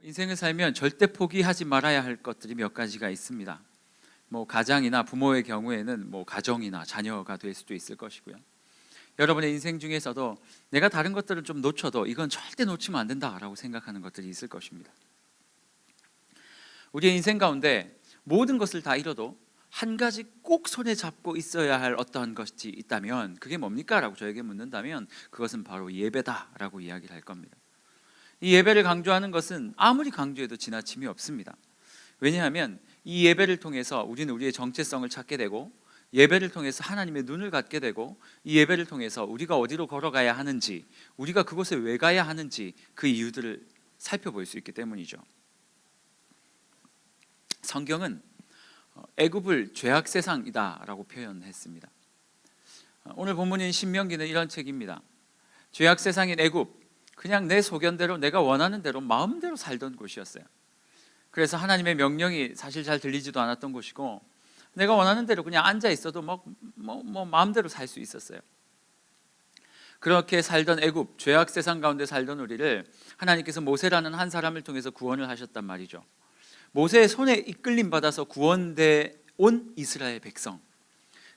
인생을 살면 절대 포기하지 말아야 할 것들이 몇 가지가 있습니다. 가장이나 부모의 경우에는 가정이나 자녀가 될 수도 있을 것이고요. 여러분의 인생 중에서도 내가 다른 것들을 좀 놓쳐도 이건 절대 놓치면 안 된다라고 생각하는 것들이 있을 것입니다. 우리의 인생 가운데 모든 것을 다 잃어도 한 가지 꼭 손에 잡고 있어야 할 어떠한 것이 있다면 그게 뭡니까? 라고 저에게 묻는다면 그것은 바로 예배다라고 이야기를 할 겁니다. 이 예배를 강조하는 것은 아무리 강조해도 지나침이 없습니다. 왜냐하면 이 예배를 통해서 우리는 우리의 정체성을 찾게 되고, 예배를 통해서 하나님의 눈을 갖게 되고, 이 예배를 통해서 우리가 어디로 걸어가야 하는지, 우리가 그곳에 왜 가야 하는지 그 이유들을 살펴볼 수 있기 때문이죠. 성경은 애굽을 죄악 세상이다라고 표현했습니다. 오늘 본문인 신명기는 이런 책입니다. 죄악 세상인 애굽, 그냥 내 소견대로 내가 원하는 대로 마음대로 살던 곳이었어요. 그래서 하나님의 명령이 사실 잘 들리지도 않았던 곳이고, 내가 원하는 대로 그냥 앉아 있어도 마음대로 살 수 있었어요. 그렇게 살던 애굽, 죄악 세상 가운데 살던 우리를 하나님께서 모세라는 한 사람을 통해서 구원을 하셨단 말이죠. 모세의 손에 이끌림 받아서 구원돼 온 이스라엘 백성.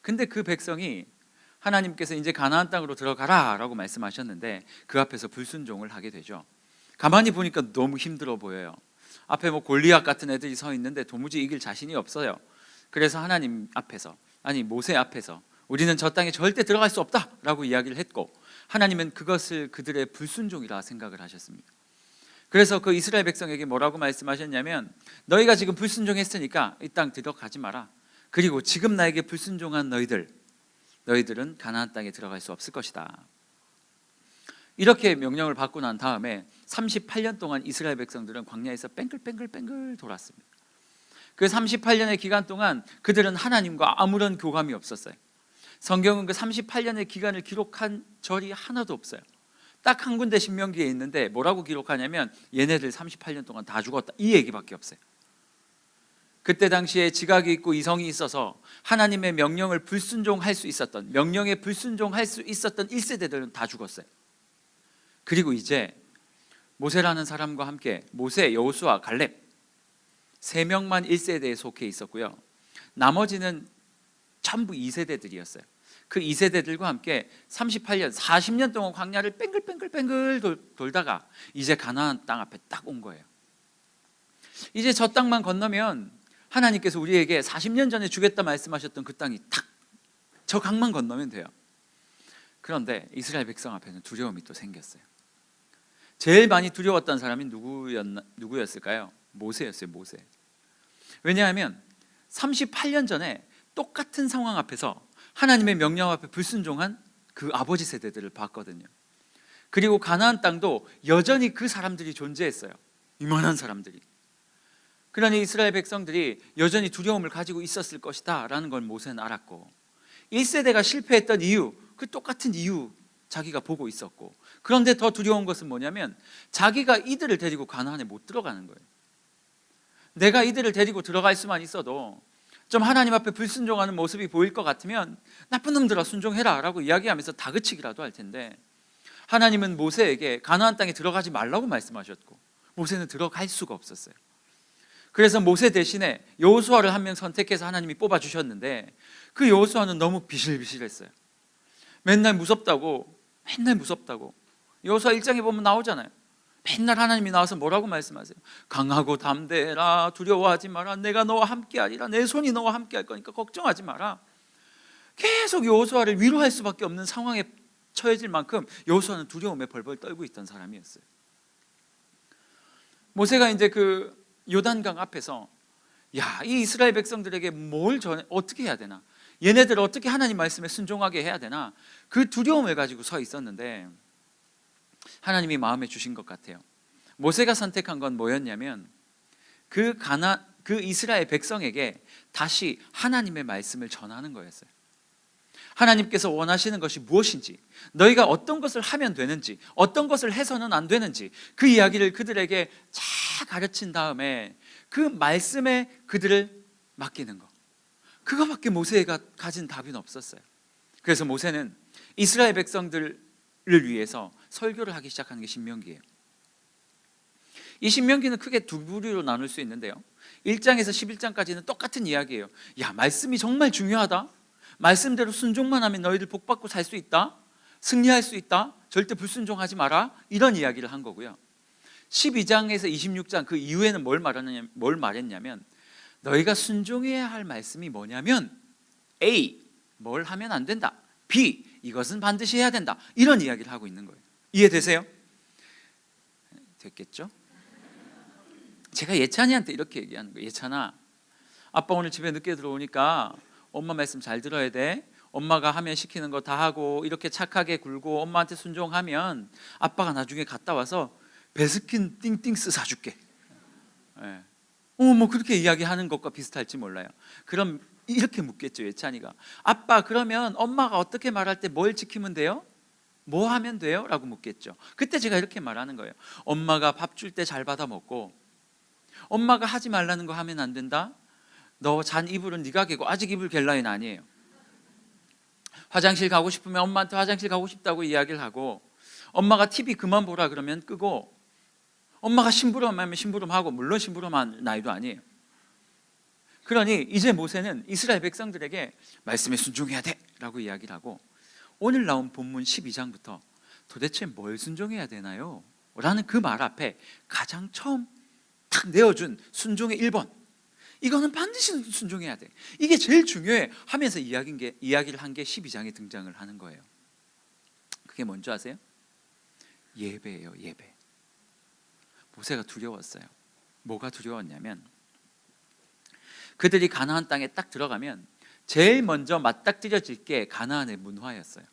근데 그 백성이 하나님께서 이제 가나안 땅으로 들어가라 라고 말씀하셨는데 그 앞에서 불순종을 하게 되죠. 가만히 보니까 너무 힘들어 보여요. 앞에 골리앗 같은 애들이 서 있는데 도무지 이길 자신이 없어요. 그래서 하나님 앞에서, 모세 앞에서 우리는 저 땅에 절대 들어갈 수 없다라고 이야기를 했고, 하나님은 그것을 그들의 불순종이라 생각을 하셨습니다. 그래서 그 이스라엘 백성에게 뭐라고 말씀하셨냐면, 너희가 지금 불순종했으니까 이 땅 들어가지 마라. 그리고 지금 나에게 불순종한 너희들은 가나안 땅에 들어갈 수 없을 것이다. 이렇게 명령을 받고 난 다음에 38년 동안 이스라엘 백성들은 광야에서 뺑글뺑글 돌았습니다. 그 38년의 기간 동안 그들은 하나님과 아무런 교감이 없었어요. 성경은 그 38년의 기간을 기록한 절이 하나도 없어요. 딱 한 군데 신명기에 있는데 뭐라고 기록하냐면 얘네들 38년 동안 다 죽었다, 이 얘기밖에 없어요. 그때 당시에 지각이 있고 이성이 있어서 하나님의 명령을 불순종할 수 있었던, 명령에 불순종할 수 있었던 1세대들은 다 죽었어요. 그리고 이제 모세라는 사람과 함께 모세, 여호수아, 갈렙 3명만 1세대에 속해 있었고요. 나머지는 전부 2세대들이었어요. 그 2세대들과 함께 38년, 40년 동안 광야를 뺑글뺑글 돌다가 이제 가나안 땅 앞에 딱 온 거예요. 이제 저 땅만 건너면 하나님께서 우리에게 40년 전에 주겠다 말씀하셨던 그 땅이 딱 저 강만 건너면 돼요. 그런데 이스라엘 백성 앞에는 두려움이 또 생겼어요. 제일 많이 두려웠던 사람이 누구였을까요? 모세였어요. 모세. 왜냐하면 38년 전에 똑같은 상황 앞에서 하나님의 명령 앞에 불순종한 그 아버지 세대들을 봤거든요. 그리고 가나안 땅도 여전히 그 사람들이 존재했어요. 이만한 사람들이. 그러니 이스라엘 백성들이 여전히 두려움을 가지고 있었을 것이다 라는 걸 모세는 알았고, 1세대가 실패했던 이유, 그 똑같은 이유 자기가 보고 있었고, 그런데 더 두려운 것은 뭐냐면 자기가 이들을 데리고 가나안에 못 들어가는 거예요. 내가 이들을 데리고 들어갈 수만 있어도 좀 하나님 앞에 불순종하는 모습이 보일 것 같으면 나쁜 놈들아 순종해라 라고 이야기하면서 다그치기라도 할 텐데, 하나님은 모세에게 가나안 땅에 들어가지 말라고 말씀하셨고 모세는 들어갈 수가 없었어요. 그래서 모세 대신에 여호수아를 한 명 선택해서 하나님이 뽑아주셨는데, 그 여호수아는 너무 비실비실했어요. 맨날 무섭다고. 여호수아 1장에 보면 나오잖아요. 맨날 하나님이 나와서 뭐라고 말씀하세요? 강하고 담대해라, 두려워하지 마라, 내가 너와 함께하리라, 내 손이 너와 함께할 거니까 걱정하지 마라. 계속 여호수아를 위로할 수밖에 없는 상황에 처해질 만큼 여호수아는 두려움에 벌벌 떨고 있던 사람이었어요. 모세가 이제 그 요단강 앞에서 이 이스라엘 백성들에게 어떻게 해야 되나, 얘네들을 어떻게 하나님 말씀에 순종하게 해야 되나, 그 두려움을 가지고 서 있었는데 하나님이 마음에 주신 것 같아요. 모세가 선택한 건 뭐였냐면 그 이스라엘 백성에게 다시 하나님의 말씀을 전하는 거였어요. 하나님께서 원하시는 것이 무엇인지, 너희가 어떤 것을 하면 되는지, 어떤 것을 해서는 안 되는지, 그 이야기를 그들에게 잘 가르친 다음에 그 말씀에 그들을 맡기는 거, 그거밖에 모세가 가진 답은 없었어요. 그래서 모세는 이스라엘 백성들을 위해서 설교를 하기 시작하는 게 신명기예요. 이 신명기는 크게 두 부류로 나눌 수 있는데요, 1장에서 11장까지는 똑같은 이야기예요. 야, 말씀이 정말 중요하다. 말씀대로 순종만 하면 너희들 복받고 살 수 있다. 승리할 수 있다. 절대 불순종하지 마라. 이런 이야기를 한 거고요. 12장에서 26장 그 이후에는 뭘 말했냐면 너희가 순종해야 할 말씀이 뭐냐면 A, 뭘 하면 안 된다. B, 이것은 반드시 해야 된다. 이런 이야기를 하고 있는 거예요. 이해되세요? 됐겠죠? 제가 예찬이한테 이렇게 얘기하는 거예요. 예찬아, 아빠 오늘 집에 늦게 들어오니까 엄마 말씀 잘 들어야 돼. 엄마가 하면 시키는 거 다 하고 이렇게 착하게 굴고 엄마한테 순종하면 아빠가 나중에 갔다 와서 베스킨 띵띵스 사줄게. 네. 뭐 그렇게 이야기하는 것과 비슷할지 몰라요. 그럼 이렇게 묻겠죠, 예찬이가. 아빠, 그러면 엄마가 어떻게 말할 때 뭘 지키면 돼요? 뭐 하면 돼요? 라고 묻겠죠. 그때 제가 이렇게 말하는 거예요. 엄마가 밥 줄 때 잘 받아 먹고, 엄마가 하지 말라는 거 하면 안 된다. 너 잔 이불은 네가 개고, 아직 이불 갤 나이는 아니에요. 화장실 가고 싶으면 엄마한테 화장실 가고 싶다고 이야기를 하고, 엄마가 TV 그만 보라 그러면 끄고, 엄마가 심부름하면 심부름하고, 물론 심부름한 나이도 아니에요. 그러니 이제 모세는 이스라엘 백성들에게 말씀에 순종해야 돼 라고 이야기를 하고, 오늘 나온 본문 12장부터 도대체 뭘 순종해야 되나요? 라는 그 말 앞에 가장 처음 탁 내어준 순종의 1번, 이거는 반드시 순종해야 돼, 이게 제일 중요해 하면서 이야기를 한 게 12장에 등장을 하는 거예요. 그게 뭔지 아세요? 예배예요. 예배. 모세가 두려웠어요. 뭐가 두려웠냐면 그들이 가나안 땅에 딱 들어가면 제일 먼저 맞닥뜨려질 게 가나안의 문화였어요.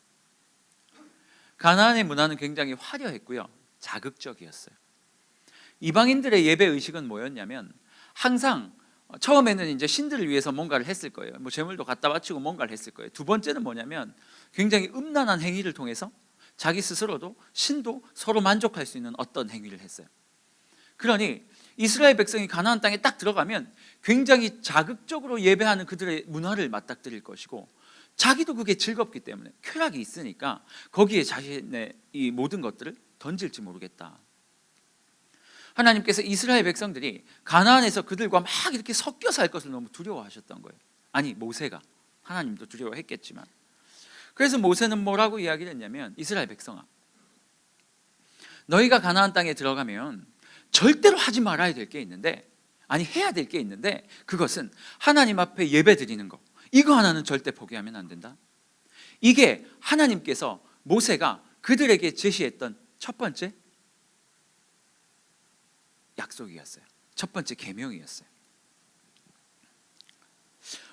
가나안의 문화는 굉장히 화려했고요, 자극적이었어요. 이방인들의 예배 의식은 뭐였냐면 항상 처음에는 이제 신들을 위해서 뭔가를 했을 거예요. 뭐 제물도 갖다 바치고 뭔가를 했을 거예요. 두 번째는 뭐냐면 굉장히 음란한 행위를 통해서 자기 스스로도 신도 서로 만족할 수 있는 어떤 행위를 했어요. 그러니 이스라엘 백성이 가나안 땅에 딱 들어가면 굉장히 자극적으로 예배하는 그들의 문화를 맞닥뜨릴 것이고, 자기도 그게 즐겁기 때문에 쾌락이 있으니까 거기에 자신의 이 모든 것들을 던질지 모르겠다. 하나님께서 이스라엘 백성들이 가나안에서 그들과 막 이렇게 섞여 살 것을 너무 두려워하셨던 거예요. 아니, 모세가, 하나님도 두려워했겠지만. 그래서 모세는 뭐라고 이야기를 했냐면, 이스라엘 백성아, 너희가 가나안 땅에 들어가면 절대로 하지 말아야 될 게 있는데, 아니 해야 될 게 있는데, 그것은 하나님 앞에 예배 드리는 거, 이거 하나는 절대 포기하면 안 된다. 이게 하나님께서 모세가 그들에게 제시했던 첫 번째 약속이었어요. 첫 번째 계명이었어요.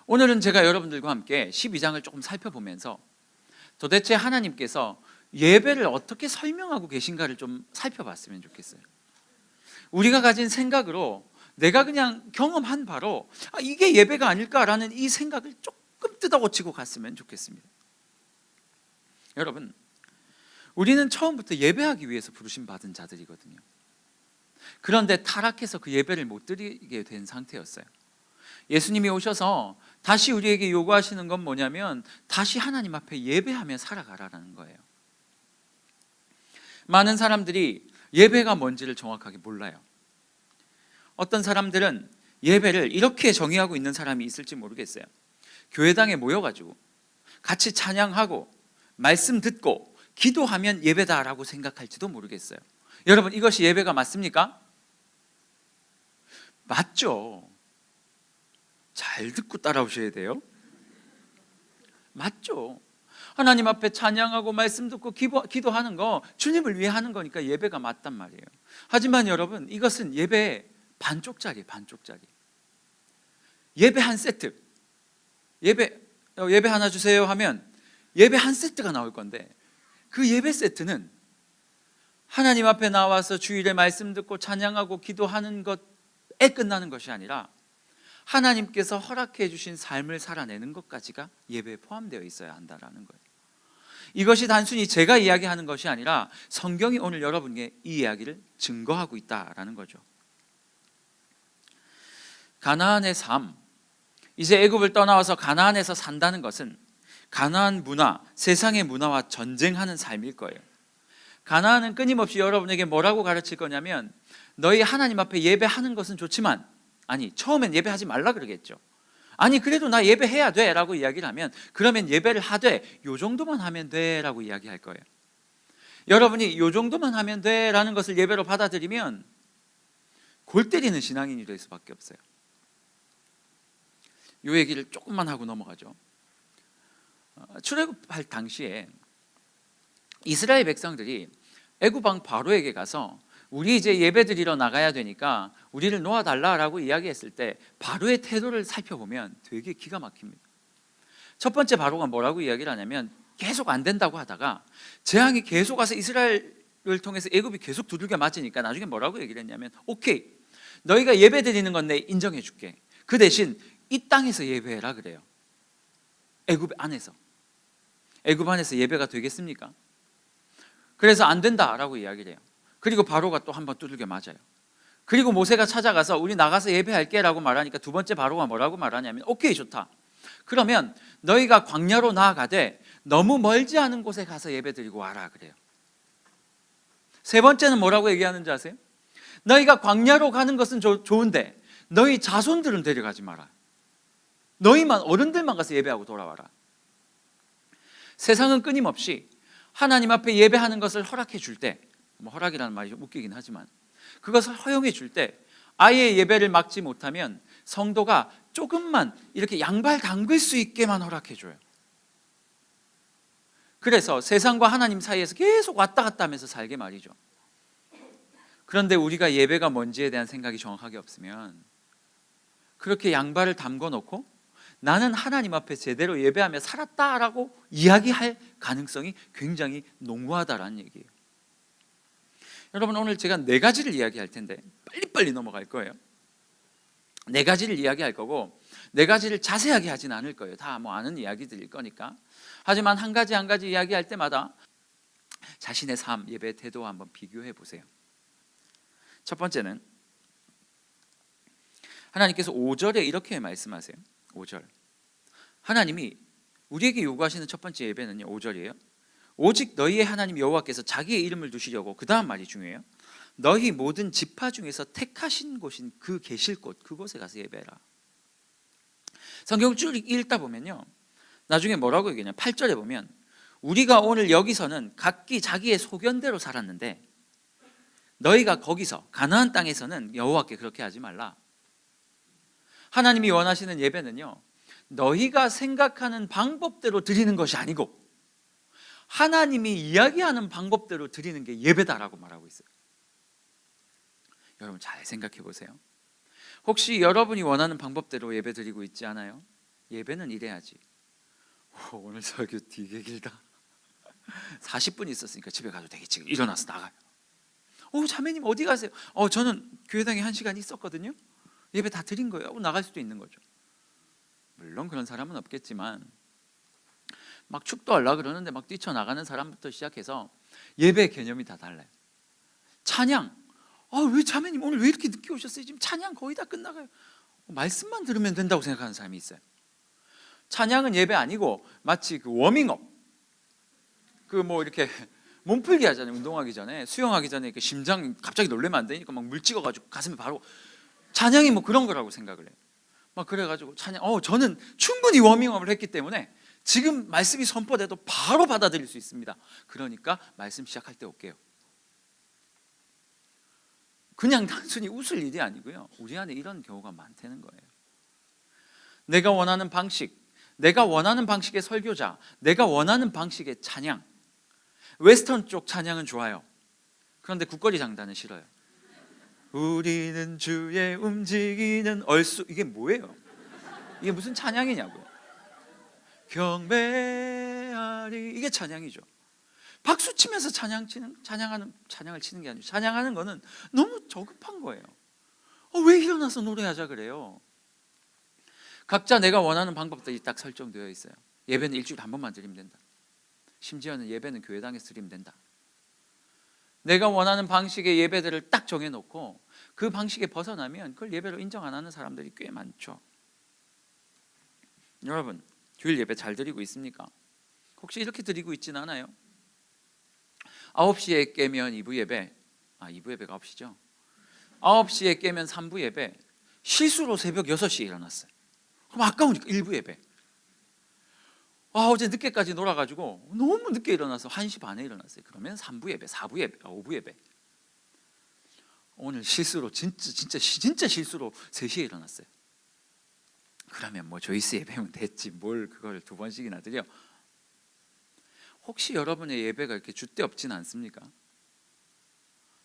오늘은 제가 여러분들과 함께 12장을 조금 살펴보면서 도대체 하나님께서 예배를 어떻게 설명하고 계신가를 좀 살펴봤으면 좋겠어요. 우리가 가진 생각으로 내가 그냥 경험한 바로 이게 예배가 아닐까라는 이 생각을 조금 뜯어고치고 갔으면 좋겠습니다. 여러분, 우리는 처음부터 예배하기 위해서 부르심 받은 자들이거든요. 그런데 타락해서 그 예배를 못 드리게 된 상태였어요. 예수님이 오셔서 다시 우리에게 요구하시는 건 뭐냐면 다시 하나님 앞에 예배하며 살아가라는 거예요. 많은 사람들이 예배가 뭔지를 정확하게 몰라요. 어떤 사람들은 예배를 이렇게 정의하고 있는 사람이 있을지 모르겠어요. 교회당에 모여가지고 같이 찬양하고 말씀 듣고 기도하면 예배다라고 생각할지도 모르겠어요. 여러분, 이것이 예배가 맞습니까? 맞죠. 잘 듣고 따라오셔야 돼요. 맞죠. 하나님 앞에 찬양하고 말씀 듣고 기도하는 거 주님을 위해 하는 거니까 예배가 맞단 말이에요. 하지만 여러분, 이것은 예배의 반쪽짜리. 예배 한 세트, 예배 하나 주세요 하면 예배 한 세트가 나올 건데, 그 예배 세트는 하나님 앞에 나와서 주일에 말씀 듣고 찬양하고 기도하는 것에 끝나는 것이 아니라 하나님께서 허락해 주신 삶을 살아내는 것까지가 예배에 포함되어 있어야 한다는 거예요. 이것이 단순히 제가 이야기하는 것이 아니라 성경이 오늘 여러분에게 이 이야기를 증거하고 있다는 거죠. 가나안의 삶, 이제 애굽을 떠나와서 가나안에서 산다는 것은 가나안 문화, 세상의 문화와 전쟁하는 삶일 거예요. 가나안은 끊임없이 여러분에게 뭐라고 가르칠 거냐면, 너희 하나님 앞에 예배하는 것은 좋지만, 아니 처음엔 예배하지 말라 그러겠죠. 아니 그래도 나 예배해야 돼 라고 이야기를 하면, 그러면 예배를 하되 요 정도만 하면 돼 라고 이야기할 거예요. 여러분이 요 정도만 하면 돼 라는 것을 예배로 받아들이면 골 때리는 신앙인이 될 수밖에 없어요. 요 얘기를 조금만 하고 넘어가죠. 출애굽할 당시에 이스라엘 백성들이 애굽 왕 바로에게 가서 우리 이제 예배드리러 나가야 되니까 우리를 놓아달라라고 이야기했을 때 바로의 태도를 살펴보면 되게 기가 막힙니다. 첫 번째, 바로가 뭐라고 이야기를 하냐면, 계속 안 된다고 하다가 재앙이 계속 와서 이스라엘을 통해서 애굽이 계속 두들겨 맞으니까 나중에 뭐라고 얘기를 했냐면, 오케이, 너희가 예배드리는 건 내 인정해 줄게. 그 대신 이 땅에서 예배해라 그래요. 애굽 안에서. 애굽 안에서 예배가 되겠습니까? 그래서 안 된다라고 이야기를 해요. 그리고 바로가 또 한 번 두들겨 맞아요. 그리고 모세가 찾아가서 우리 나가서 예배할게 라고 말하니까 두 번째 바로가 뭐라고 말하냐면, 오케이, 좋다. 그러면 너희가 광야로 나아가되 너무 멀지 않은 곳에 가서 예배드리고 와라 그래요. 세 번째는 뭐라고 얘기하는지 아세요? 너희가 광야로 가는 것은 좋은데 너희 자손들은 데려가지 마라. 너희만, 어른들만 가서 예배하고 돌아와라. 세상은 끊임없이 하나님 앞에 예배하는 것을 허락해 줄 때, 허락이라는 말이 좀 웃기긴 하지만 그것을 허용해 줄 때 아예 예배를 막지 못하면 성도가 조금만 이렇게 양발 담글 수 있게만 허락해 줘요. 그래서 세상과 하나님 사이에서 계속 왔다 갔다 하면서 살게 말이죠. 그런데 우리가 예배가 뭔지에 대한 생각이 정확하게 없으면 그렇게 양발을 담궈 놓고 나는 하나님 앞에 제대로 예배하며 살았다라고 이야기할 가능성이 굉장히 농후하다라는 얘기예요. 여러분, 오늘 제가 네 가지를 이야기할 텐데 빨리빨리 넘어갈 거예요. 네 가지를 이야기할 거고, 네 가지를 자세하게 하진 않을 거예요. 다 아는 이야기들일 거니까. 하지만 한 가지 한 가지 이야기할 때마다 자신의 삶, 예배 태도와 한번 비교해 보세요. 첫 번째는 하나님께서 5절에 이렇게 말씀하세요. 5절. 하나님이 우리에게 요구하시는 첫 번째 예배는요, 5절이에요. 오직 너희의 하나님 여호와께서 자기의 이름을 두시려고, 그 다음 말이 중요해요. 너희 모든 지파 중에서 택하신 곳인 그 계실 곳, 그곳에 가서 예배해라. 성경을 쭉 읽다 보면요, 나중에 뭐라고 얘기하냐, 8절에 보면 우리가 오늘 여기서는 각기 자기의 소견대로 살았는데 너희가 거기서 가나안 땅에서는 여호와께 그렇게 하지 말라. 하나님이 원하시는 예배는요, 너희가 생각하는 방법대로 드리는 것이 아니고 하나님이 이야기하는 방법대로 드리는 게 예배다라고 말하고 있어요. 여러분 잘 생각해 보세요. 혹시 여러분이 원하는 방법대로 예배 드리고 있지 않아요? 예배는 이래야지. 오늘 설교 되게 길다. 40분 있었으니까 집에 가도 되겠지. 일어나서 나가요. 자매님 어디 가세요? 저는 교회당에 1시간 있었거든요. 예배 다 드린 거예요. 나갈 수도 있는 거죠. 물론 그런 사람은 없겠지만 막 축도하려고 그러는데 막 뛰쳐나가는 사람부터 시작해서 예배 개념이 다 달라요. 찬양, 왜 자매님 오늘 왜 이렇게 늦게 오셨어요? 지금 찬양 거의 다 끝나가요. 말씀만 들으면 된다고 생각하는 사람이 있어요. 찬양은 예배 아니고 마치 그 워밍업, 이렇게 몸풀기 하잖아요. 운동하기 전에, 수영하기 전에 이렇게 심장 갑자기 놀래면 안 되니까 막 물 찍어가지고 가슴에 바로, 찬양이 그런 거라고 생각을 해요. 막 그래가지고 찬양, 저는 충분히 워밍업을 했기 때문에 지금 말씀이 선포돼도 바로 받아들일 수 있습니다. 그러니까 말씀 시작할 때 올게요. 그냥 단순히 웃을 일이 아니고요, 우리 안에 이런 경우가 많다는 거예요. 내가 원하는 방식, 내가 원하는 방식의 설교자, 내가 원하는 방식의 찬양. 웨스턴 쪽 찬양은 좋아요. 그런데 국거리 장단은 싫어요. 우리는 주의 움직이는 얼쑤, 이게 뭐예요? 이게 무슨 찬양이냐고요. 경배하리, 이게 찬양이죠. 박수 치면서 찬양을 치는 게 아니고, 찬양하는 거는 너무 저급한 거예요. 왜 일어나서 노래하자 그래요? 각자 내가 원하는 방법들이 딱 설정되어 있어요. 예배는 일주일에 한 번만 드리면 된다. 심지어는 예배는 교회당에서 드리면 된다. 내가 원하는 방식의 예배들을 딱 정해놓고 그 방식에 벗어나면 그걸 예배로 인정 안 하는 사람들이 꽤 많죠. 여러분, 주일 예배 잘 드리고 있습니까? 혹시 이렇게 드리고 있지는 않아요? 9시에 깨면 2부 예배, 2부 예배가 9시죠. 9시에 깨면 3부 예배, 실수로 새벽 6시에 일어났어요. 그럼 아까우니까 1부 예배. 어제 늦게까지 놀아가지고 너무 늦게 일어나서 1시 반에 일어났어요. 그러면 3부 예배, 4부 예배, 5부 예배. 오늘 실수로 진짜 실수로 3시에 일어났어요. 그러면 뭐 조이스 예배면 됐지 뭘 그걸 2번씩이나 드려. 혹시 여러분의 예배가 이렇게 줏대 없진 않습니까?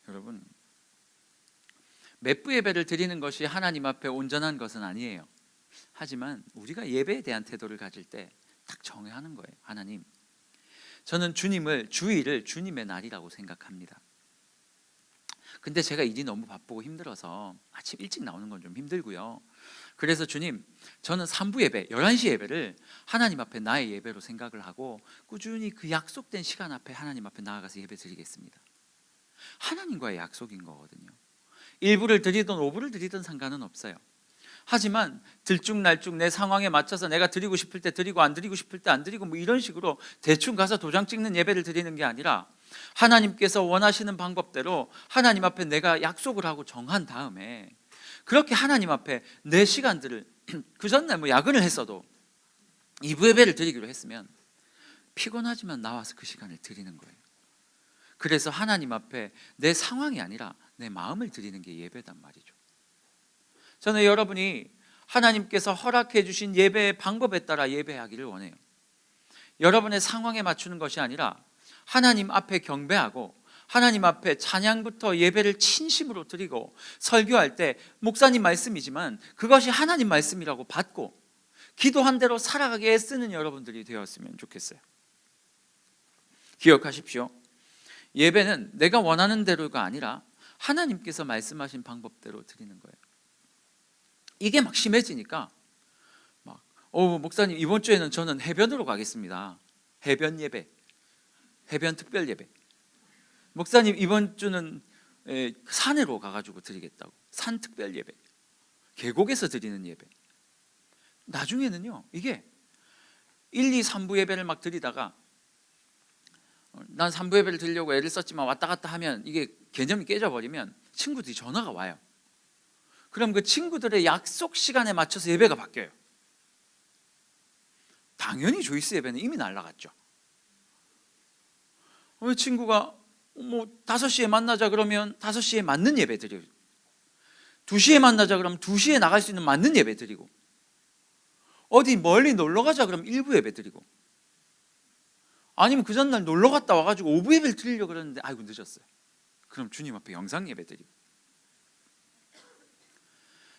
여러분, 몇 부 예배를 드리는 것이 하나님 앞에 온전한 것은 아니에요. 하지만 우리가 예배에 대한 태도를 가질 때 딱 정하는 거예요. 하나님, 저는 주일을 주님의 날이라고 생각합니다. 근데 제가 일이 너무 바쁘고 힘들어서 아침 일찍 나오는 건 좀 힘들고요. 그래서 주님, 저는 3부 예배, 11시 예배를 하나님 앞에 나의 예배로 생각을 하고 꾸준히 그 약속된 시간 앞에 하나님 앞에 나아가서 예배 드리겠습니다. 하나님과의 약속인 거거든요. 1부를 드리든 5부를 드리든 상관은 없어요. 하지만 들쭉날쭉 내 상황에 맞춰서 내가 드리고 싶을 때 드리고 안 드리고 싶을 때 안 드리고 뭐 이런 식으로 대충 가서 도장 찍는 예배를 드리는 게 아니라 하나님께서 원하시는 방법대로 하나님 앞에 내가 약속을 하고 정한 다음에 그렇게 하나님 앞에 내 시간들을 그 전날 뭐 야근을 했어도 2부 예배를 드리기로 했으면 피곤하지만 나와서 그 시간을 드리는 거예요. 그래서 하나님 앞에 내 상황이 아니라 내 마음을 드리는 게 예배단 말이죠. 저는 여러분이 하나님께서 허락해 주신 예배의 방법에 따라 예배하기를 원해요. 여러분의 상황에 맞추는 것이 아니라 하나님 앞에 경배하고 하나님 앞에 찬양부터 예배를 진심으로 드리고 설교할 때 목사님 말씀이지만 그것이 하나님 말씀이라고 받고 기도한 대로 살아가게 애쓰는 여러분들이 되었으면 좋겠어요. 기억하십시오. 예배는 내가 원하는 대로가 아니라 하나님께서 말씀하신 방법대로 드리는 거예요. 이게 막 심해지니까 목사님 이번 주에는 저는 해변으로 가겠습니다. 해변 예배, 해변 특별 예배. 목사님 이번 주는 산으로 가가지고 드리겠다고. 산 특별 예배, 계곡에서 드리는 예배. 나중에는요 이게 1, 2, 3부 예배를 막 드리다가 난 3부 예배를 드리려고 애를 썼지만 왔다 갔다 하면 이게 개념이 깨져버리면 친구들이 전화가 와요. 그럼 그 친구들의 약속 시간에 맞춰서 예배가 바뀌어요. 당연히 조이스 예배는 이미 날라갔죠. 친구가 5시에 만나자 그러면 5시에 맞는 예배 드리고 2시에 만나자 그러면 2시에 나갈 수 있는 맞는 예배 드리고 어디 멀리 놀러 가자 그러면 1부 예배 드리고 아니면 그 전날 놀러 갔다 와가지고 5부 예배를 드리려고 그러는데 아이고 늦었어요. 그럼 주님 앞에 영상 예배 드리고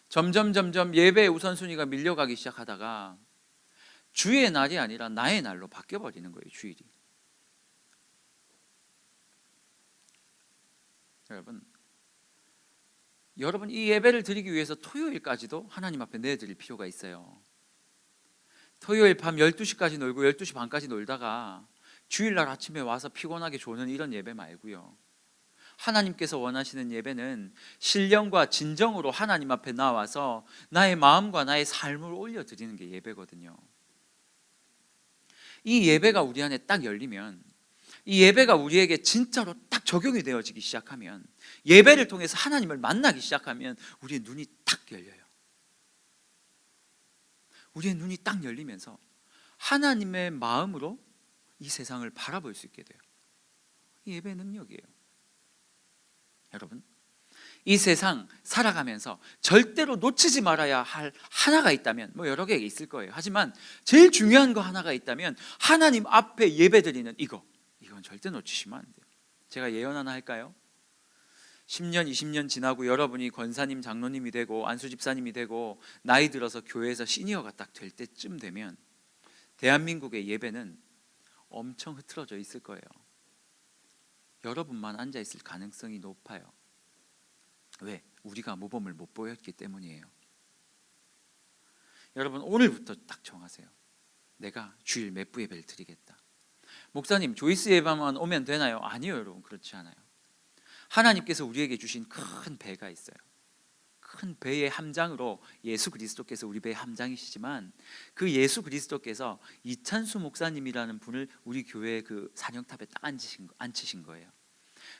점점 예배의 우선순위가 밀려가기 시작하다가 주의 날이 아니라 나의 날로 바뀌어버리는 거예요. 주일이. 여러분 이 예배를 드리기 위해서 토요일까지도 하나님 앞에 내드릴 필요가 있어요. 토요일 밤 12시까지 놀고 12시 반까지 놀다가 주일날 아침에 와서 피곤하게 조는 이런 예배 말고요. 하나님께서 원하시는 예배는 신령과 진정으로 하나님 앞에 나와서 나의 마음과 나의 삶을 올려드리는 게 예배거든요. 이 예배가 우리 안에 딱 열리면 이 예배가 우리에게 진짜로 딱 적용이 되어지기 시작하면 예배를 통해서 하나님을 만나기 시작하면 우리의 눈이 딱 열려요. 우리의 눈이 딱 열리면서 하나님의 마음으로 이 세상을 바라볼 수 있게 돼요. 이 예배의 능력이에요. 여러분, 이 세상 살아가면서 절대로 놓치지 말아야 할 하나가 있다면 여러 개 있을 거예요. 하지만 제일 중요한 거 하나가 있다면 하나님 앞에 예배드리는 이건 절대 놓치시면 안 돼요. 제가 예언 하나 할까요? 10년, 20년 지나고 여러분이 권사님, 장로님이 되고 안수집사님이 되고 나이 들어서 교회에서 시니어가 딱 될 때쯤 되면 대한민국의 예배는 엄청 흐트러져 있을 거예요. 여러분만 앉아 있을 가능성이 높아요. 왜? 우리가 모범을 못 보였기 때문이에요. 여러분 오늘부터 딱 정하세요. 내가 주일 몇 부 예배를 드리겠다. 목사님 조이스 예배만 오면 되나요? 아니요 여러분, 그렇지 않아요. 하나님께서 우리에게 주신 큰 배가 있어요. 큰 배의 함장으로 예수 그리스도께서 우리 배의 함장이시지만 그 예수 그리스도께서 이찬수 목사님이라는 분을 우리 교회의 그 사령탑에 딱 앉히신 거예요.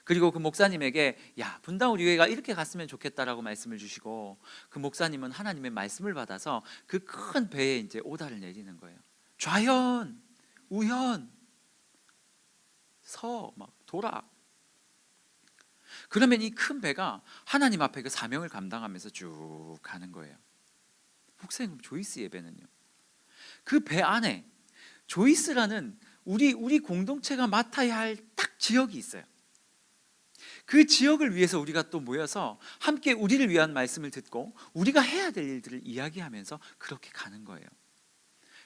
그리고 그 목사님에게 야, 분당 우리 교회가 이렇게 갔으면 좋겠다라고 말씀을 주시고, 그 목사님은 하나님의 말씀을 받아서 그 큰 배에 이제 오다를 내리는 거예요. 좌현, 우현, 서, 막 돌아. 그러면 이 큰 배가 하나님 앞에 그 사명을 감당하면서 쭉 가는 거예요. 목사님, 조이스 예배는요, 그 배 안에 조이스라는 우리 공동체가 맡아야 할 딱 지역이 있어요. 그 지역을 위해서 우리가 또 모여서 함께 우리를 위한 말씀을 듣고 우리가 해야 될 일들을 이야기하면서 그렇게 가는 거예요.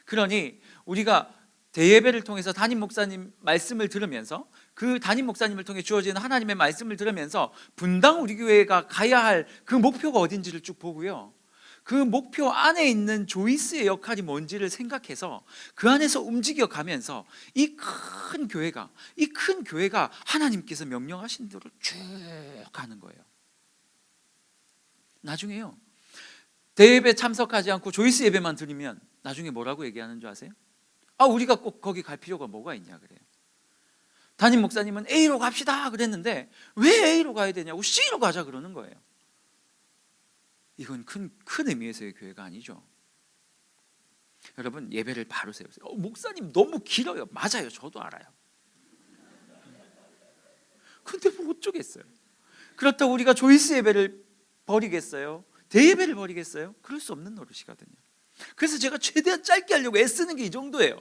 그러니 우리가 대예배를 통해서 담임 목사님 말씀을 들으면서, 그 담임 목사님을 통해 주어지는 하나님의 말씀을 들으면서 분당 우리 교회가 가야 할 그 목표가 어딘지를 쭉 보고요, 그 목표 안에 있는 조이스의 역할이 뭔지를 생각해서 그 안에서 움직여 가면서 이 큰 교회가 하나님께서 명령하신 대로 쭉 가는 거예요. 나중에요, 대예배 참석하지 않고 조이스 예배만 드리면 나중에 뭐라고 얘기하는 줄 아세요? 아, 우리가 꼭 거기 갈 필요가 뭐가 있냐 그래요. 담임 목사님은 A로 갑시다 그랬는데 왜 A로 가야 되냐고 C로 가자 그러는 거예요. 이건 큰 의미에서의 교회가 아니죠. 여러분, 예배를 바로 세우세요. 목사님 너무 길어요. 맞아요, 저도 알아요. 근데 뭐 어쩌겠어요. 그렇다고 우리가 조이스 예배를 버리겠어요? 대예배를 버리겠어요? 그럴 수 없는 노릇이거든요. 그래서 제가 최대한 짧게 하려고 애쓰는 게 이 정도예요.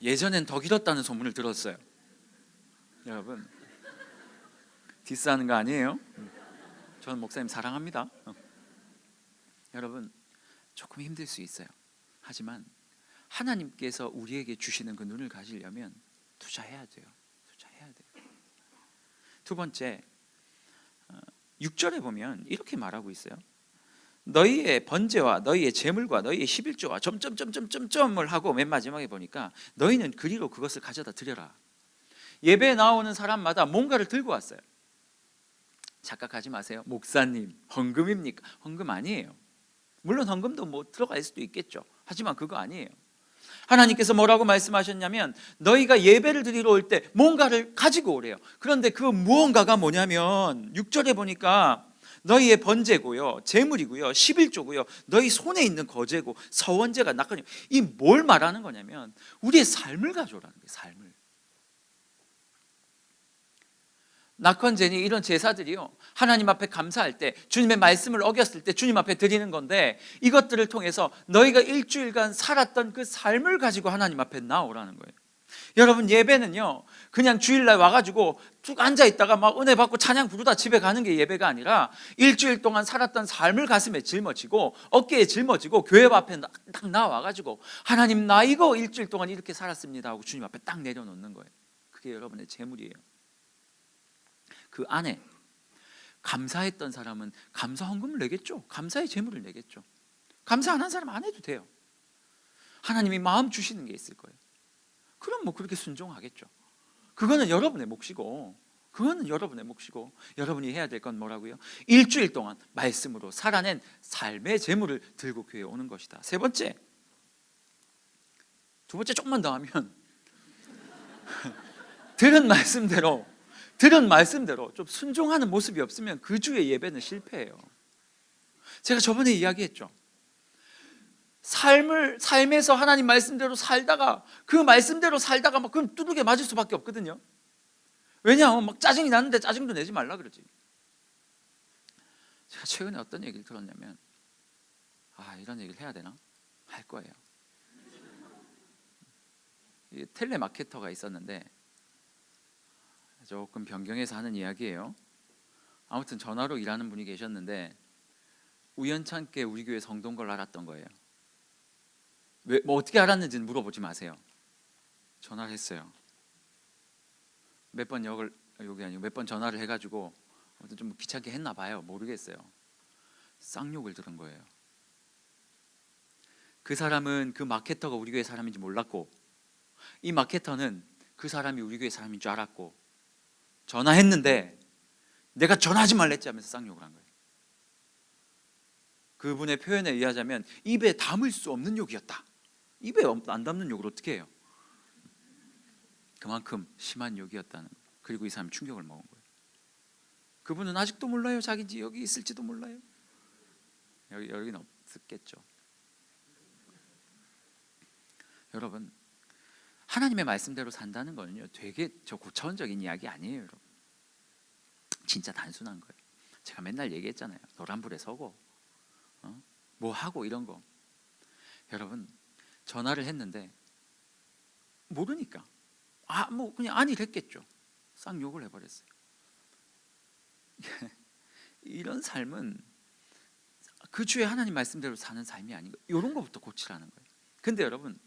예전엔 더 길었다는 소문을 들었어요. 여러분, 디스하는 거 아니에요? 저는 목사님 사랑합니다. 여러분, 조금 힘들 수 있어요. 하지만 하나님께서 우리에게 주시는 그 눈을 가지려면 투자해야 돼요. 두 번째, 6절에 보면 이렇게 말하고 있어요. 너희의 번제와 너희의 제물과 너희의 11조와 점점점점점점을 하고, 맨 마지막에 보니까 너희는 그리로 그것을 가져다 드려라. 예배에 나오는 사람마다 뭔가를 들고 왔어요. 착각하지 마세요. 목사님, 헌금입니까? 헌금 아니에요. 물론 헌금도 뭐 들어갈 수도 있겠죠. 하지만 그거 아니에요. 하나님께서 뭐라고 말씀하셨냐면 너희가 예배를 드리러 올 때 뭔가를 가지고 오래요. 그런데 그 무언가가 뭐냐면 6절에 보니까 너희의 번제고요, 제물이고요, 11조고요, 너희 손에 있는 거제고 서원제가 낙헌이요. 이 뭘 말하는 거냐면 우리의 삶을 가져오라는 거예요. 삶을. 낙헌제니 이런 제사들이요, 하나님 앞에 감사할 때, 주님의 말씀을 어겼을 때 주님 앞에 드리는 건데, 이것들을 통해서 너희가 일주일간 살았던 그 삶을 가지고 하나님 앞에 나오라는 거예요. 여러분, 예배는요 그냥 주일날 와가지고 쭉 앉아있다가 막 은혜 받고 찬양 부르다 집에 가는 게 예배가 아니라, 일주일 동안 살았던 삶을 가슴에 짊어지고 어깨에 짊어지고 교회 앞에 딱 나와가지고 하나님, 나 이거 일주일 동안 이렇게 살았습니다 하고 주님 앞에 딱 내려놓는 거예요. 그게 여러분의 제물이에요. 그 안에 감사했던 사람은 감사 헌금을 내겠죠. 감사의 제물을 내겠죠. 감사 안 한 사람 안 해도 돼요. 하나님이 마음 주시는 게 있을 거예요. 그럼 뭐 그렇게 순종하겠죠. 그거는 여러분의 몫이고, 여러분이 해야 될 건 뭐라고요? 일주일 동안 말씀으로 살아낸 삶의 제물을 들고 교회에 오는 것이다. 두 번째 조금만 더 하면 들은 말씀대로 좀 순종하는 모습이 없으면 그 주의 예배는 실패해요. 제가 저번에 이야기했죠. 삶에서 하나님 말씀대로 살다가 막 그럼 두들겨 맞을 수밖에 없거든요. 왜냐하면 막 짜증이 나는데 짜증도 내지 말라 그러지. 제가 최근에 어떤 얘기를 들었냐면, 이런 얘기를 해야 되나? 할 거예요. 텔레마케터가 있었는데 조금 변경해서 하는 이야기예요. 아무튼 전화로 일하는 분이 계셨는데 우연찮게 우리 교회 성도인 걸 알았던 거예요. 뭐 어떻게 알았는지는 물어보지 마세요. 전화를 했어요. 몇 번 전화를 해가지고 좀 귀찮게 했나 봐요. 모르겠어요. 쌍욕을 들은 거예요. 그 사람은 그 마케터가 우리 교회 사람인지 몰랐고, 이 마케터는 그 사람이 우리 교회 사람인 줄 알았고, 전화했는데 내가 전화하지 말랬지 하면서 쌍욕을 한 거예요. 그분의 표현에 의하자면 입에 담을 수 없는 욕이었다. 입에 안 담는 욕을 어떻게 해요? 그만큼 심한 욕이었다는 거예요. 그리고 이 사람이 충격을 먹은 거예요. 그분은 아직도 몰라요. 자기 여기 있을지도 몰라요. 여기는 없었겠죠. 여러분, 하나님의 말씀대로 산다는 거는요, 되게 고차원적인 이야기 아니에요. 여러분, 진짜 단순한 거예요. 제가 맨날 얘기했잖아요. 노란불에 서고 뭐 하고 이런 거. 여러분, 전화를 했는데 모르니까 뭐 그냥 아니를 했겠죠. 쌍욕을 해버렸어요. 이런 삶은 그 주에 하나님 말씀대로 사는 삶이 아닌가. 이런 것부터 고치라는 거예요. 근데 여러분,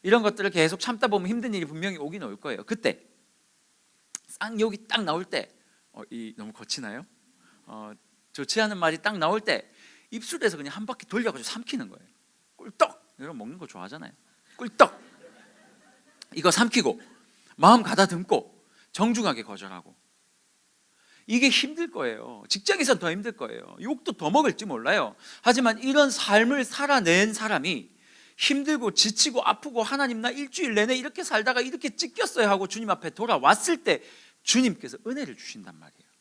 이런 것들을 계속 참다 보면 힘든 일이 분명히 오긴 올 거예요. 그때 쌍욕이 딱 나올 때 너무 거치나요? 좋지 않은 말이 딱 나올 때 입술에서 그냥 한 바퀴 돌려가지고 삼키는 거예요. 꿀떡! 여러분 먹는 거 좋아하잖아요. 꿀떡! 이거 삼키고 마음 가다듬고 정중하게 거절하고. 이게 힘들 거예요. 직장에선 더 힘들 거예요. 욕도 더 먹을지 몰라요. 하지만 이런 삶을 살아낸 사람이 힘들고 지치고 아프고 하나님 나 일주일 내내 이렇게 살다가 이렇게 찢겼어요 하고 주님 앞에 돌아왔을 때 주님께서 은혜를 주신단 말이에요.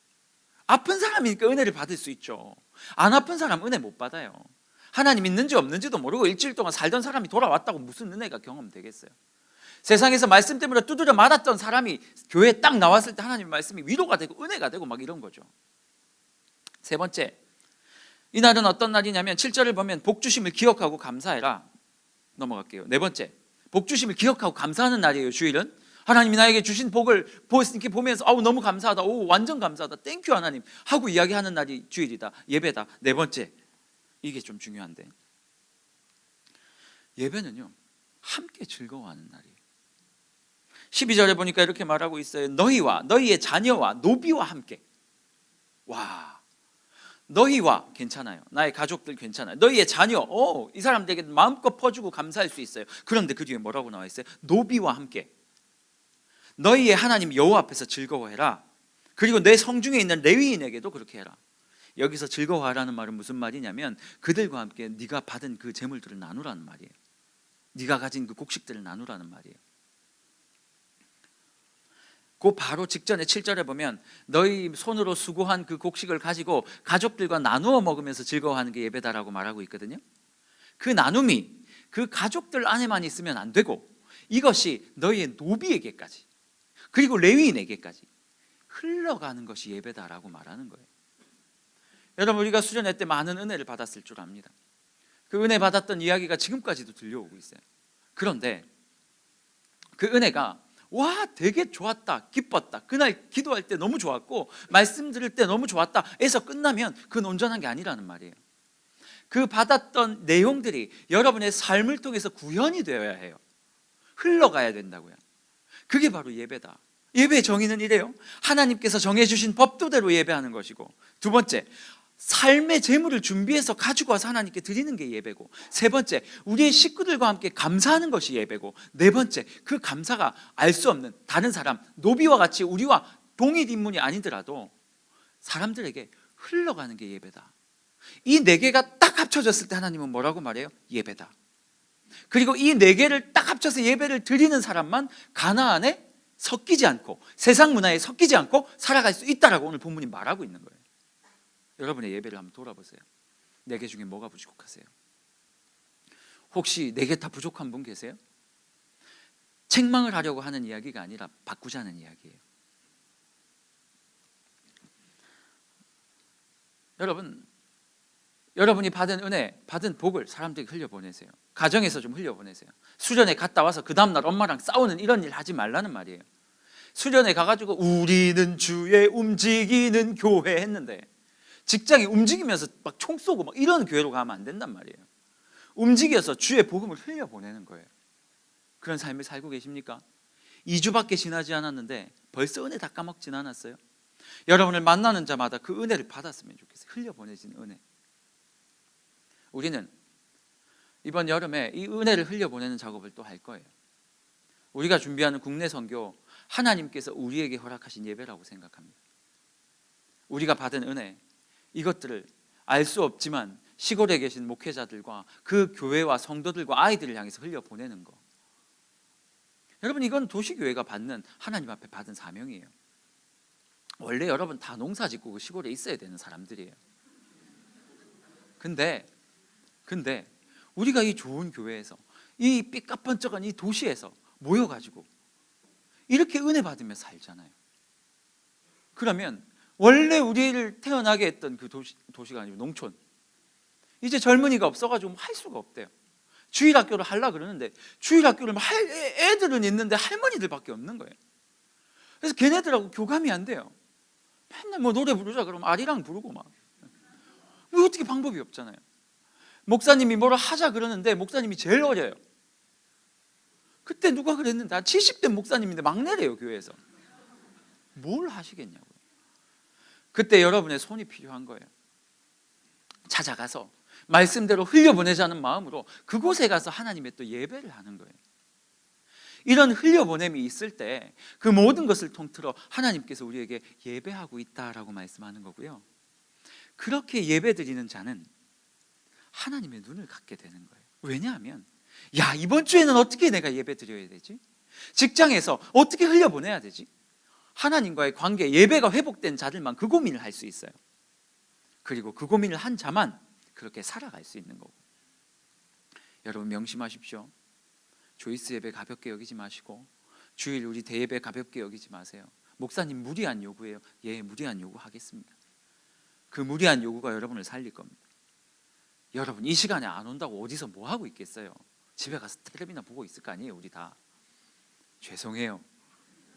아픈 사람이니까 은혜를 받을 수 있죠. 안 아픈 사람 은혜 못 받아요. 하나님 있는지 없는지도 모르고 일주일 동안 살던 사람이 돌아왔다고 무슨 은혜가 경험되겠어요? 세상에서 말씀 때문에 두드려 맞았던 사람이 교회에 딱 나왔을 때 하나님의 말씀이 위로가 되고 은혜가 되고 막 이런 거죠. 세 번째, 이날은 어떤 날이냐면 7절을 보면 복 주심을 기억하고 감사해라. 넘어갈게요. 네 번째, 복 주심을 기억하고 감사하는 날이에요. 주일은 하나님이 나에게 주신 복을 이렇게 보면서 너무 감사하다, 완전 감사하다, 땡큐 하나님 하고 이야기하는 날이 주일이다, 예배다. 네 번째, 이게 좀 중요한데, 예배는요 함께 즐거워하는 날이에요. 12절에 보니까 이렇게 말하고 있어요. 너희와 너희의 자녀와 노비와 함께. 와, 너희와 괜찮아요. 나의 가족들 괜찮아요. 너희의 자녀, 이 사람들에게 마음껏 퍼주고 감사할 수 있어요. 그런데 그 뒤에 뭐라고 나와 있어요? 노비와 함께. 너희의 하나님 여호와 앞에서 즐거워해라. 그리고 내 성중에 있는 레위인에게도 그렇게 해라. 여기서 즐거워하라는 말은 무슨 말이냐면 그들과 함께 네가 받은 그 재물들을 나누라는 말이에요. 네가 가진 그 곡식들을 나누라는 말이에요. 그 바로 직전에 7절에 보면 너희 손으로 수고한 그 곡식을 가지고 가족들과 나누어 먹으면서 즐거워하는 게 예배다라고 말하고 있거든요. 그 나눔이 그 가족들 안에만 있으면 안 되고 이것이 너희의 노비에게까지 그리고 레위인에게까지 흘러가는 것이 예배다라고 말하는 거예요. 여러분, 우리가 수련회 때 많은 은혜를 받았을 줄 압니다. 그 은혜 받았던 이야기가 지금까지도 들려오고 있어요. 그런데 그 은혜가 되게 좋았다, 기뻤다, 그날 기도할 때 너무 좋았고 말씀 들을 때 너무 좋았다 해서 끝나면 그건 온전한 게 아니라는 말이에요. 그 받았던 내용들이 여러분의 삶을 통해서 구현이 되어야 해요. 흘러가야 된다고요. 그게 바로 예배다. 예배의 정의는 이래요. 하나님께서 정해주신 법도대로 예배하는 것이고, 두 번째, 삶의 재물을 준비해서 가지고 와서 하나님께 드리는 게 예배고, 세 번째, 우리의 식구들과 함께 감사하는 것이 예배고, 네 번째, 그 감사가 알 수 없는 다른 사람, 노비와 같이 우리와 동일 인문이 아니더라도 사람들에게 흘러가는 게 예배다. 이 네 개가 딱 합쳐졌을 때 하나님은 뭐라고 말해요? 예배다. 그리고 이 네 개를 딱 합쳐서 예배를 드리는 사람만 가나안에 섞이지 않고 세상 문화에 섞이지 않고 살아갈 수 있다라고 오늘 본문이 말하고 있는 거예요. 여러분의 예배를 한번 돌아보세요. 네 개 중에 뭐가 부족하세요? 혹시 네 개 다 부족한 분 계세요? 책망을 하려고 하는 이야기가 아니라 바꾸자는 이야기예요. 여러분이 받은 은혜, 받은 복을 사람들에게 흘려보내세요. 가정에서 좀 흘려보내세요. 수련회 갔다 와서 그 다음날 엄마랑 싸우는 이런 일 하지 말라는 말이에요. 수련회 가가지고 우리는 주의 움직이는 교회 했는데 직장에 움직이면서 막 총 쏘고 막 이런 교회로 가면 안 된단 말이에요. 움직여서 주의 복음을 흘려보내는 거예요. 그런 삶을 살고 계십니까? 2주밖에 지나지 않았는데 벌써 은혜 다 까먹진 않았어요? 여러분을 만나는 자마다 그 은혜를 받았으면 좋겠어요. 흘려보내진 은혜. 우리는 이번 여름에 이 은혜를 흘려보내는 작업을 또 할 거예요. 우리가 준비하는 국내 선교, 하나님께서 우리에게 허락하신 예배라고 생각합니다. 우리가 받은 은혜, 이것들을 알 수 없지만 시골에 계신 목회자들과 그 교회와 성도들과 아이들을 향해서 흘려보내는 거. 여러분, 이건 도시교회가 받는, 하나님 앞에 받은 사명이에요. 원래 여러분 다 농사 짓고 그 시골에 있어야 되는 사람들이에요. 근데 우리가 이 좋은 교회에서, 이 삐까뻔쩍한 이 도시에서 모여가지고 이렇게 은혜 받으며 살잖아요. 그러면 원래 우리를 태어나게 했던 그 도시가 아니고 농촌, 이제 젊은이가 없어가지고 할 수가 없대요. 주일학교를 하려고 그러는데 주일학교를 애들은 있는데 할머니들밖에 없는 거예요. 그래서 걔네들하고 교감이 안 돼요. 맨날 뭐 노래 부르자 그러면 아리랑 부르고 막. 어떻게 방법이 없잖아요. 목사님이 뭐를 하자 그러는데 목사님이 제일 어려요. 그때 누가 그랬는데 70대 목사님인데 막내래요, 교회에서. 뭘 하시겠냐고요. 그때 여러분의 손이 필요한 거예요. 찾아가서 말씀대로 흘려보내자는 마음으로 그곳에 가서 하나님의 또 예배를 하는 거예요. 이런 흘려보냄이 있을 때 그 모든 것을 통틀어 하나님께서 우리에게 예배하고 있다라고 말씀하는 거고요. 그렇게 예배드리는 자는 하나님의 눈을 갖게 되는 거예요. 왜냐하면 야, 이번 주에는 어떻게 내가 예배드려야 되지? 직장에서 어떻게 흘려보내야 되지? 하나님과의 관계, 예배가 회복된 자들만 그 고민을 할 수 있어요. 그리고 그 고민을 한 자만 그렇게 살아갈 수 있는 거고. 여러분 명심하십시오. 조이스 예배 가볍게 여기지 마시고 주일 우리 대예배 가볍게 여기지 마세요. 목사님 무리한 요구예요. 예, 무리한 요구 하겠습니다. 그 무리한 요구가 여러분을 살릴 겁니다. 여러분 이 시간에 안 온다고 어디서 뭐 하고 있겠어요? 집에 가서 텔레비나 보고 있을 거 아니에요, 우리 다. 죄송해요.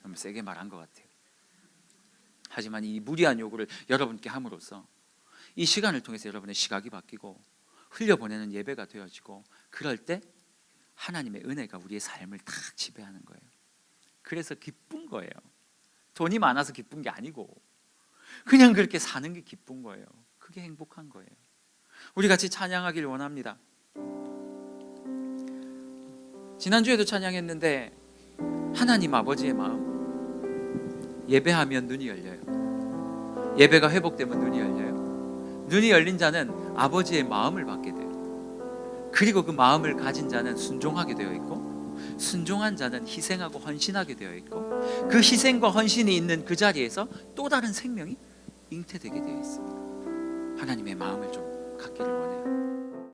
너무 세게 말한 것 같아요. 하지만 이 무리한 요구를 여러분께 함으로써 이 시간을 통해서 여러분의 시각이 바뀌고 흘려보내는 예배가 되어지고, 그럴 때 하나님의 은혜가 우리의 삶을 탁 지배하는 거예요. 그래서 기쁜 거예요. 돈이 많아서 기쁜 게 아니고 그냥 그렇게 사는 게 기쁜 거예요. 그게 행복한 거예요. 우리 같이 찬양하길 원합니다. 지난주에도 찬양했는데 하나님 아버지의 마음, 예배하면 눈이 열려요. 예배가 회복되면 눈이 열려요. 눈이 열린 자는 아버지의 마음을 받게 돼요. 그리고 그 마음을 가진 자는 순종하게 되어 있고, 순종한 자는 희생하고 헌신하게 되어 있고, 그 희생과 헌신이 있는 그 자리에서 또 다른 생명이 잉태되게 되어 있습니다. 하나님의 마음을 좀 갖기를 원해요.